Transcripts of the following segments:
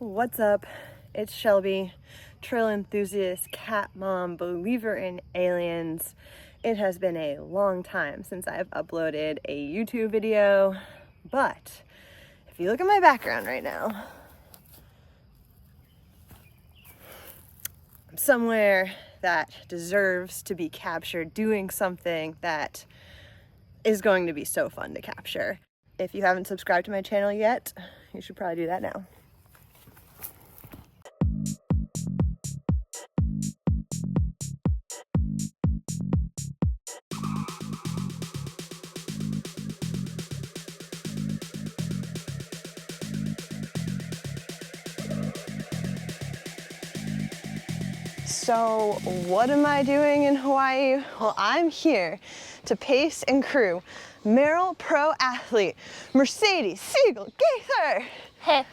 What's up? It's Shelby, trail enthusiast, cat mom, believer in aliens. It has been a long time since I've uploaded a YouTube video, but if you look at my background right now, I'm somewhere that deserves to be captured doing something that is going to be so fun to capture. If you haven't subscribed to my channel yet, you should probably do that now. So what am I doing in Hawaii? Well, I'm here to pace and crew Merrill Pro athlete Mercedes Siegle-Gaither. Hey.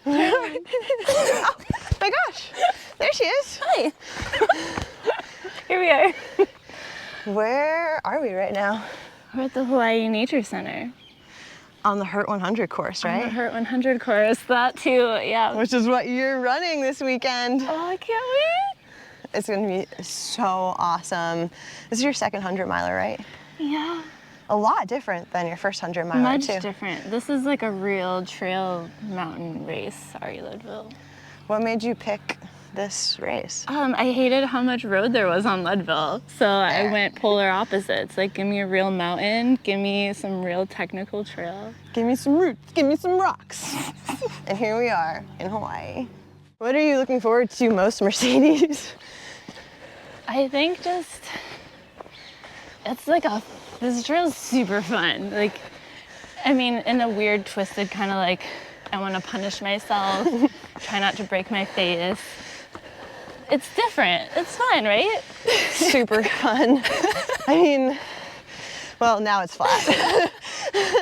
Oh my gosh, there she is. Hi. Here we are. Where are we right now? We're at the Hawaii Nature Center. On the Hurt 100 course, right? On the Hurt 100 course, that too, yeah. Which is what you're running this weekend. Oh, I can't wait. It's gonna be so awesome. This is your second 100 miler, right? Yeah. A lot different than your first 100 miler, Much too. different. This is like a real trail mountain race, sorry, Leadville. What made you pick this race? I hated how much road there was on Leadville, so I went polar opposites. Like, give me a real mountain, give me some real technical trail. Give me some roots, give me some rocks. And here we are in Hawaii. What are you looking forward to most, Mercedes? I think just, it's like this trail's super fun. Like, I mean, in a weird, twisted kind of like, I want to punish myself, try not to break my face. It's different. It's fun, right? Super fun. I mean, well, now it's flat.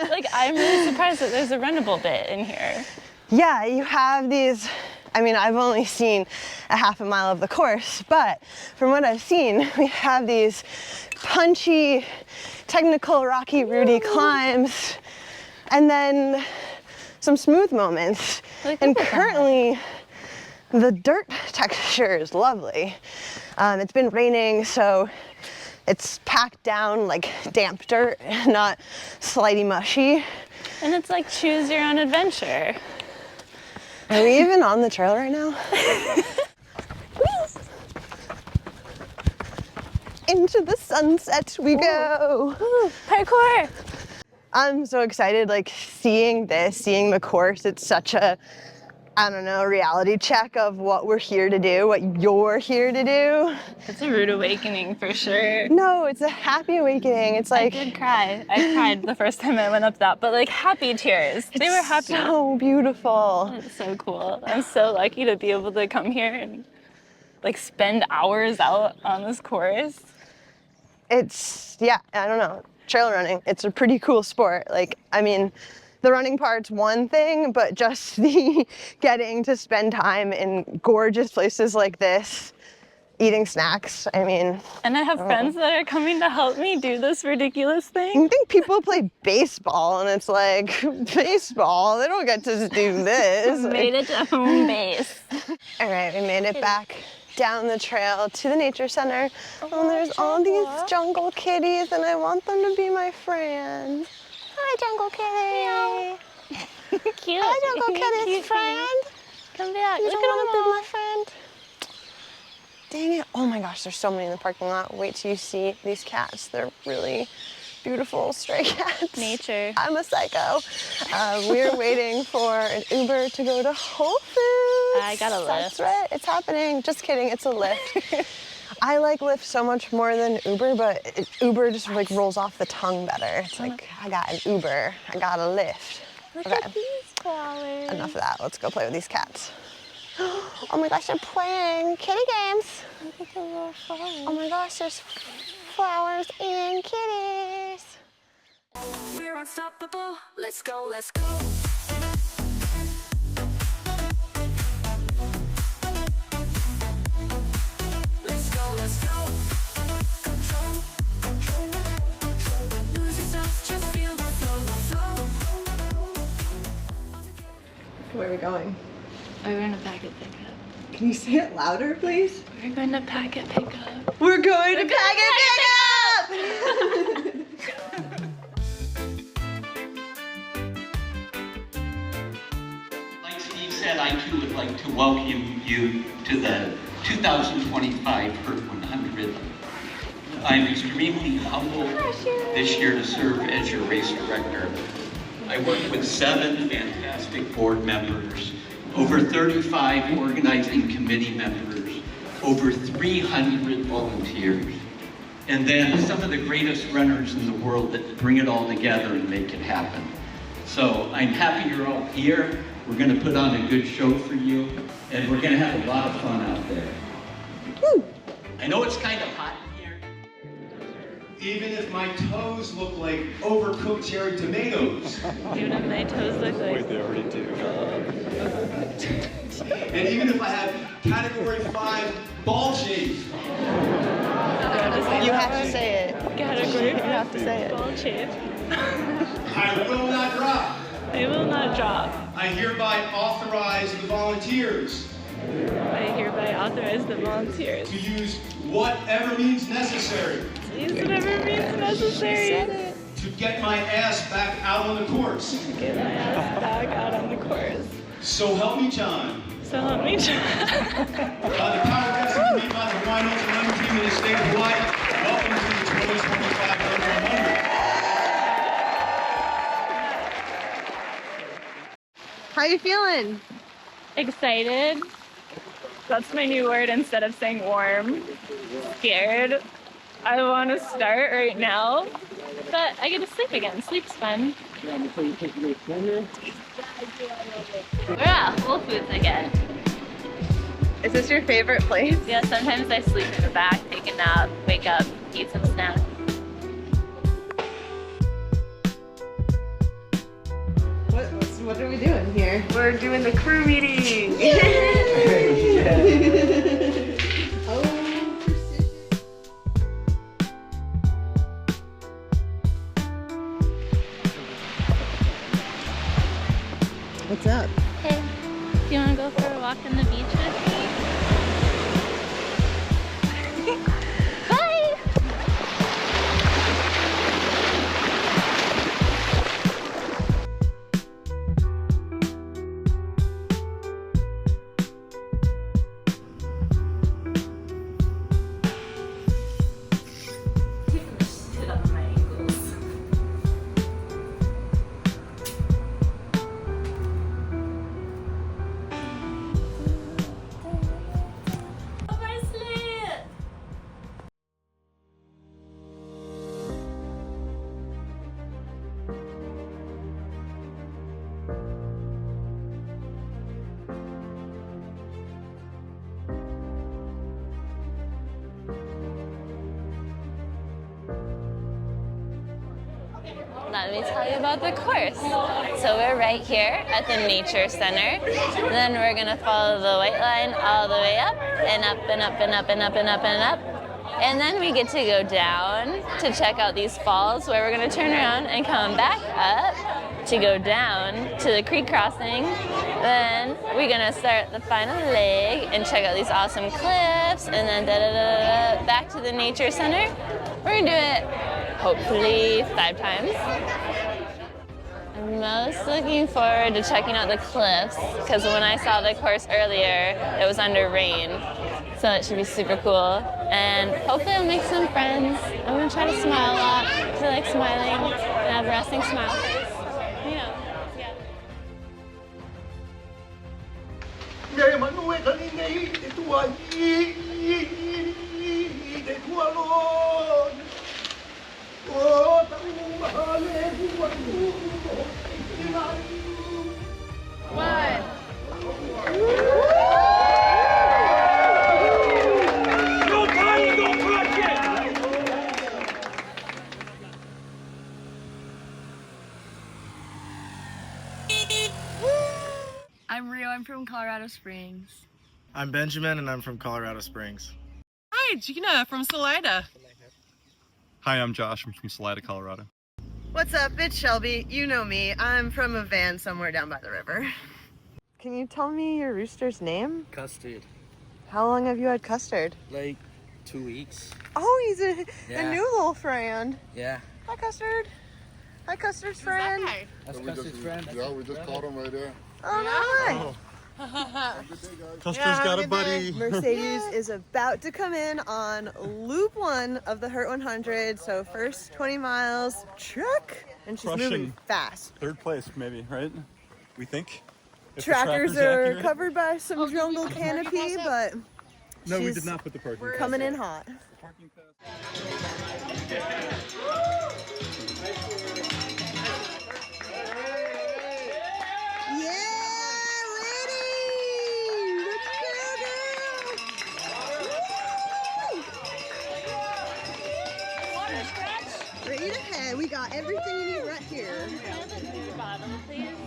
Like, I'm really surprised that there's a runnable bit in here. Yeah, you have these, I mean, I've only seen a half a mile of the course, but from what I've seen, we have these punchy, technical, rocky, rooty climbs, and then some smooth moments. And currently, the dirt texture is lovely. It's been raining, so it's packed down like damp dirt, not slidey mushy. And it's like choose your own adventure. Are we even on the trail right now? Into the sunset we go. Ooh, parkour. I'm so excited, like seeing the course. It's such a, I don't know, reality check of what we're here to do, what you're here to do. It's a rude awakening for sure. No, it's a happy awakening. It's like, I did cry. I cried the first time I went up that, but like happy tears. They were happy. So beautiful. It's so cool. I'm so lucky to be able to come here and like spend hours out on this course. It's, yeah, I don't know, trail running, it's a pretty cool sport. Like, I mean, the running part's one thing, but just the getting to spend time in gorgeous places like this, eating snacks, I mean. And I have friends that are coming to help me do this ridiculous thing. I think people play baseball and it's like, baseball, they don't get to do this. Made it to home base. All right, we made it back down the trail to the nature center. Oh, there's all these jungle kitties and I want them to be my friend. Hi, jungle kitty. Cute. Hi, jungle kitty, Cute friend. Come back. You Look don't at want to them be all. my friend. Dang it. Oh my gosh, there's so many in the parking lot. Wait till you see these cats. They're really beautiful stray cats. Nature. I'm a psycho. We're waiting for an Uber to go to Whole Foods. I got a That's lift. right. It's happening. Just kidding. It's a Lyft. I like Lyft so much more than Uber, but Uber just like rolls off the tongue better. It's like, I got an Uber. I got a Lyft. Look Okay. at these flowers. Enough of that. Let's go play with these cats. Oh my gosh, they're playing kitty games. Look at the little flowers. Oh my gosh, there's flowers and kitties. We're unstoppable. Let's go, let's go. Let's go, let's go. Control, control, control. Lose yourself, just feel the flow, flow. Where are we going? We're going to packet pickup. Can you say it louder, please? We're going to packet pickup. We're going to pack it up! Like Steve said, I too would like to welcome you to the 2025 HERT 100. I'm extremely humbled this year to serve as your race director. I work with 7 fantastic board members, over 35 organizing committee members, over 300 volunteers, and then some of the greatest runners in the world that bring it all together and make it happen. So I'm happy you're all here. We're going to put on a good show for you, and we're going to have a lot of fun out there. Woo. I know it's kind of hot in here. Even if my toes look like overcooked cherry tomatoes. Even if my toes look like... Wait, they already do. And even if I have category 5 ball shape. You have to say it. Category. You have to say it. Ball shape. I will not drop. I will not drop. I hereby authorize the volunteers I hereby authorize the volunteers to use whatever means necessary to use whatever means necessary to get my ass back out on the course. to get my ass back out on the course. So help me, John. So let me try. By the power vested in me by the Hawaiian ultramarathon team in the state of Hawaii, welcome to the 2025 HERT 100. How you feeling? Excited. That's my new word instead of saying warm. Scared. I want to start right now, but I get to sleep again. Sleep's fun. We're at Whole Foods again. Is this your favorite place? Yeah, sometimes I sleep in the back, take a nap, wake up, eat some snacks. What are we doing here? We're doing the crew meeting. What's up? Hey, do you want to go for a walk on the beach with me? Bye! Sit up my ankles. Let me tell you about the course. So we're right here at the Nature Center. Then we're gonna follow the white line all the way up and up and up and up and up and up and up. And then we get to go down to check out these falls where we're gonna turn around and come back up to go down to the creek crossing. Then we're gonna start the final leg and check out these awesome cliffs and then back to the Nature Center. We're gonna do it hopefully 5 times. I'm most looking forward to checking out the cliffs because when I saw the course earlier, it was under rain. So it should be super cool. And hopefully I'll make some friends. I'm gonna try to smile a lot because I like smiling and have a resting smile face. You know, yeah. Để mà nuôi thân ấy để tua để tua luôn. Ô tao mà lên tua No time, no project. I'm Rio, I'm from Colorado Springs. I'm Benjamin, and I'm from Colorado Springs. Hi, Gina from Salida. Hi, I'm Josh. I'm from Salida, Colorado. What's up? It's Shelby. You know me. I'm from a van somewhere down by the river. Can you tell me your rooster's name? Custard. How long have you had Custard? Like 2 weeks. Oh, he's a Yeah. new little friend. Yeah. Hi, Custard. Hi, Custard's friend. That's Custard's friend. Yeah, we just caught him right there. Oh, no. Have a good day, guys. Custer's got a buddy. Mercedes is about to come in on loop 1 of the Hurt 100. So first 20 miles, truck, and she's moving Crushing. fast. Third place, maybe, right? We think. If the Trackers tracker's are accurate. covered by some jungle canopy, but No, we she's did not put the parking pass coming up. in hot. Parking pass. Yeah, lady! Let's go, girl! Right ahead. We got everything you need right here. Bottle, please.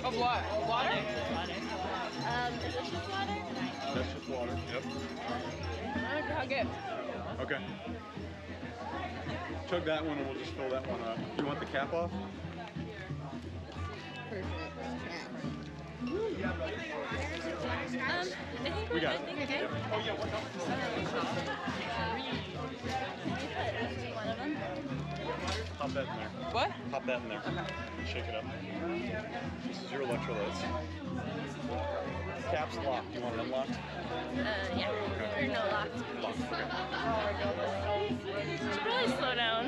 Of what? Water? Is this just water? That's just water. Yep. Hug it. Okay. Chug that one and we'll just fill that one up. You want the cap off? Perfect. I think We got I it. think okay. Oh yeah, what number? One of them. Pop that in there. What? Pop that in there. Shake it up. This is your electrolytes. Cap's locked. Do you want it unlocked? Yeah. Or no, locked. Locked. Okay. Should really slow down.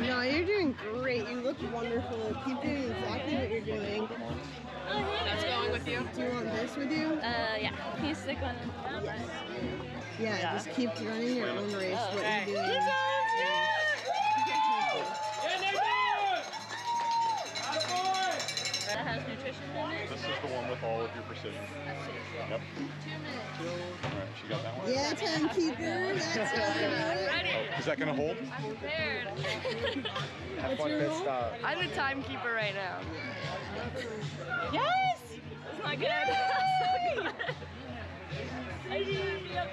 No, you're doing great. You look wonderful. Keep doing exactly what you're doing. That's going with you? Do you want this with you? Yeah. Can you stick one? Yeah, just keep running your own race. What Okay. you're doing. That has nutrition in it. This is the one with all of your precision. Yep. 2 minutes. Alright, she got that one? Yeah, timekeeper. That's right. Ready? Oh, is that gonna hold? I'm prepared. What's your role? I'm the timekeeper right now. Yes! It's not good. It's not good. I didn't be up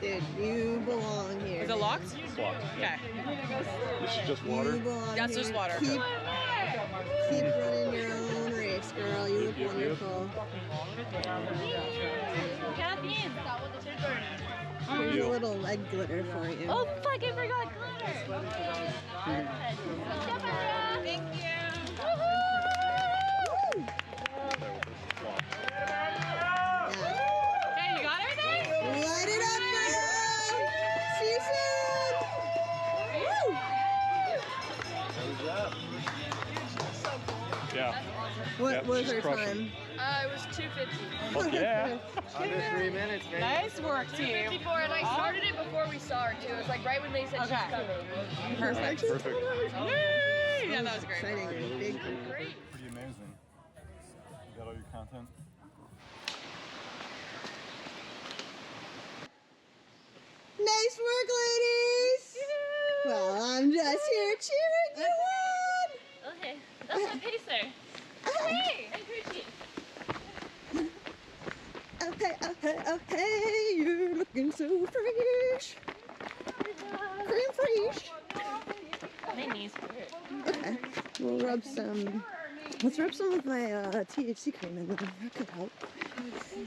there. Dude, you belong here. Is it locked? It's locked. Okay. This is just You water? belong That's here. just water. Keep running your own race, girl. You look wonderful. Caffeine. Here's a little leg glitter for you. Oh, fuck, I forgot glitter. Thank you. Woohoo! Hey, you got everything? Light it up, girl! See you soon! Yeah. What Yep, was she's her crushing. time? It was 2:50. Fuck yeah. Under 3 minutes, baby. Nice work, team. 54, and I started it before we saw her too. It was like right when they said she's coming. Perfect. Perfect. Yay! Yeah, that was great. Exciting. Big. Great. Pretty amazing. You got all your content? Nice work, ladies! Well, I'm just here cheering you on! Okay, that's my pacer. Hey, and Gucci. Okay, you're looking so fresh. Cream fresh. My knees hurt. Okay, we'll rub some. Let's rub some of my THC cream in there. That could help.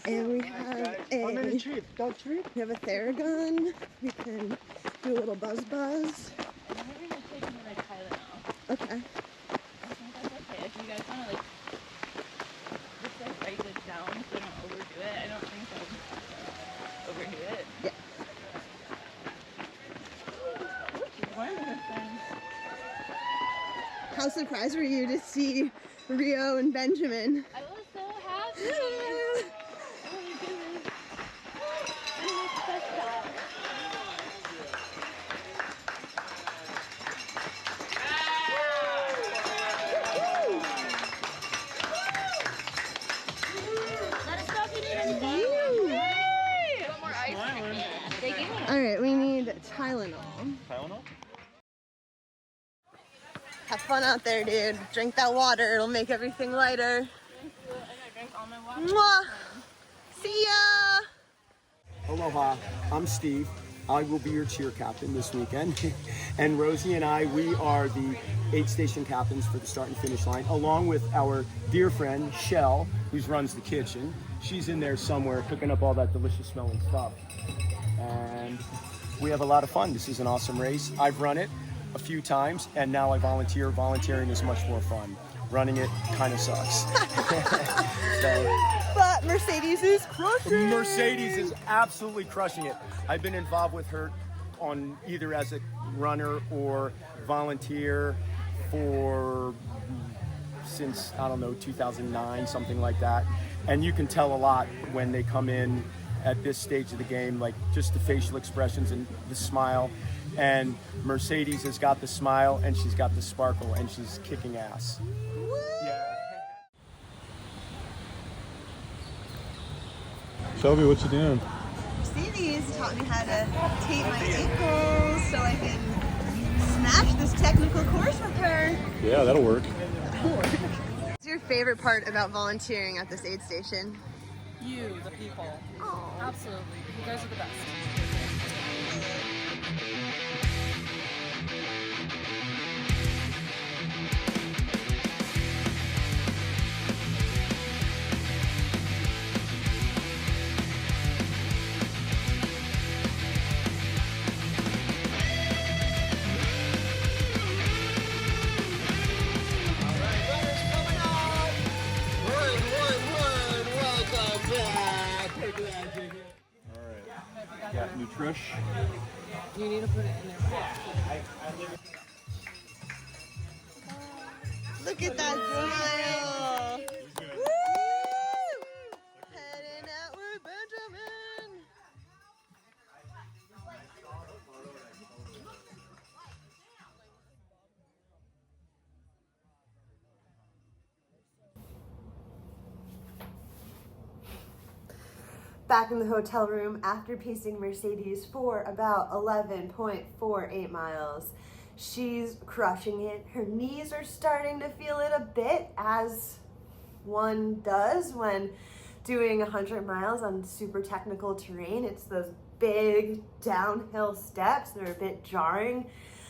And we have a. Dog treat. We have a Theragun. We can do a little buzz. I'm never gonna take another Tylenol. Okay. I think that's okay. If you guys wanna just write this down so I don't overdo it. I don't think I'll overdo it. Yeah. One of the things. How surprised were you to see Rio and Benjamin? I was so happy. Oh my goodness. I didn't expect that. Let us know if you need anything. Want more ice? They gave me All right, we need Tylenol. Tylenol? Have fun out there, dude. Drink that water. It'll make everything lighter. and I drank all my water. Mwah! See ya! Aloha, I'm Steve. I will be your cheer captain this weekend. And Rosie and I, we are the 8 station captains for the start and finish line, along with our dear friend, Shell, who runs the kitchen. She's in there somewhere cooking up all that delicious smelling stuff. And we have a lot of fun. This is an awesome race. I've run it a few times, and now I volunteer. Volunteering is much more fun. Running it kind of sucks. But Mercedes is crushing. Mercedes is absolutely crushing it. I've been involved with her on either as a runner or volunteer since, I don't know, 2009, something like that. And you can tell a lot when they come in at this stage of the game, like just the facial expressions and the smile. And Mercedes has got the smile and she's got the sparkle and she's kicking ass. Yeah. Shelby, what you doing? Mercedes taught me how to tape my ankles so I can smash this technical course with her. Yeah, that'll work. What's your favorite part about volunteering at this aid station? You, the people. Oh. Absolutely. You guys are the best. Got Nutrish. You need to put it in there. Look at that smile! Woo! Heading out with Benjamin! Back in the hotel room after pacing Mercedes for about 11.48 miles. She's crushing it. Her knees are starting to feel it a bit, as one does when doing 100 miles on super technical terrain. It's those big downhill steps that are a bit jarring.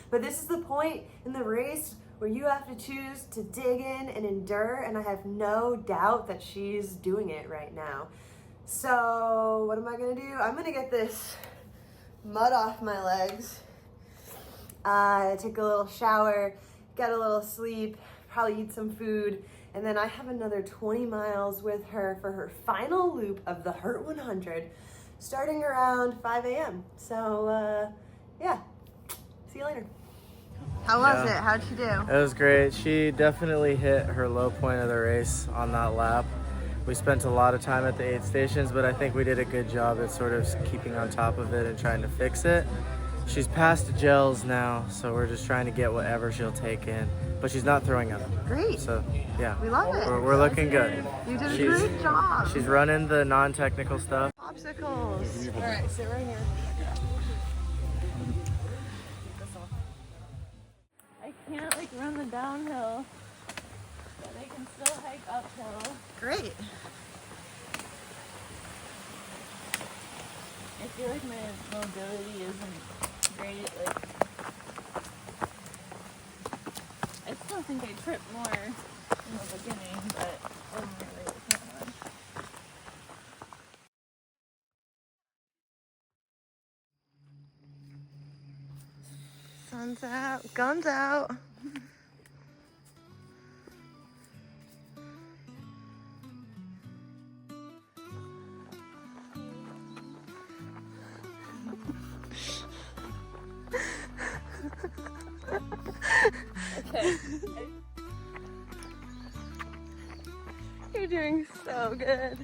But this is the point in the race where you have to choose to dig in and endure, and I have no doubt that she's doing it right now. So what am I gonna do? I'm gonna get this mud off my legs. Take a little shower, get a little sleep, probably eat some food, and then I have another 20 miles with her for her final loop of the Hurt 100, starting around 5 a.m. So yeah, see you later. How was it? How'd she do? It was great. She definitely hit her low point of the race on that lap. We spent a lot of time at the aid stations, but I think we did a good job at sort of keeping on top of it and trying to fix it. She's past the gels now, so we're just trying to get whatever she'll take in, but she's not throwing up. Great. So yeah, We love it. we're looking good. You did a great job. She's running the non-technical stuff. Popsicles. All right, sit right here. I can't like run the downhill, but I can still hike uphill. Great. I feel like my mobility isn't great. Like, I still think I trip more in the beginning, but ultimately it's not much. Sun's out, guns out. Okay. You're doing so good.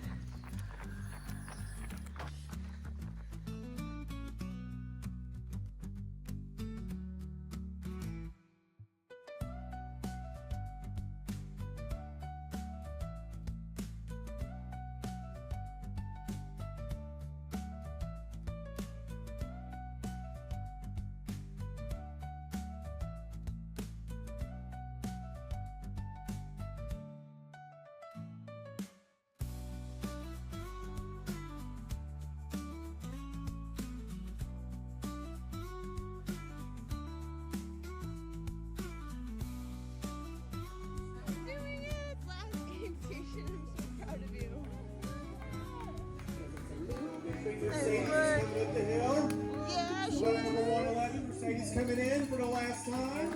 up the hill. Yeah, sure. Number 111, Mercedes coming in for the last time.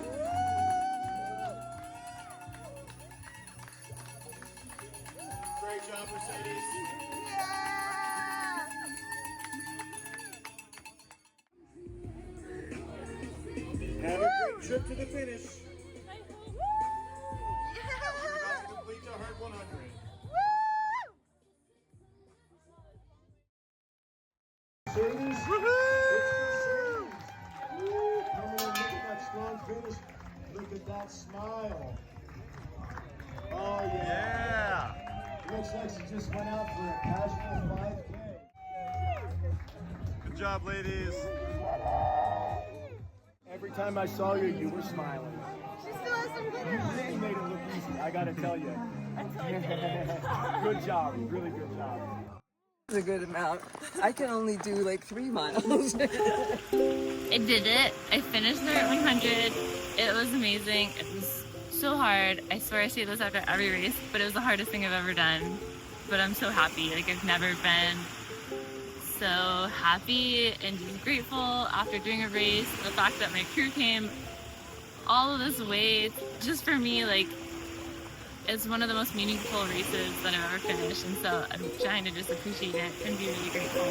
Great job, Mercedes. Have a great trip to the finish. Complete to Heart 100. Mercedes. Woohoo! Coming in, look at that strong finish. Look at that smile. Oh yeah. Looks like she just went out for a casual 5K. Good job, ladies. Every time I saw you, you were smiling. She still has some glitter You on. really made it look easy, I gotta tell you. Good job, really good job. It's a good amount. I can only do like 3 miles. I did it. I finished the 100. It was amazing. It was so hard. I swear I say this after every race, but it was the hardest thing I've ever done. But I'm so happy. Like, I've never been so happy and just grateful after doing a race. The fact that my crew came all of this way just for me, like, it's one of the most meaningful races that I've ever finished. And so I'm trying to just appreciate it and be really grateful.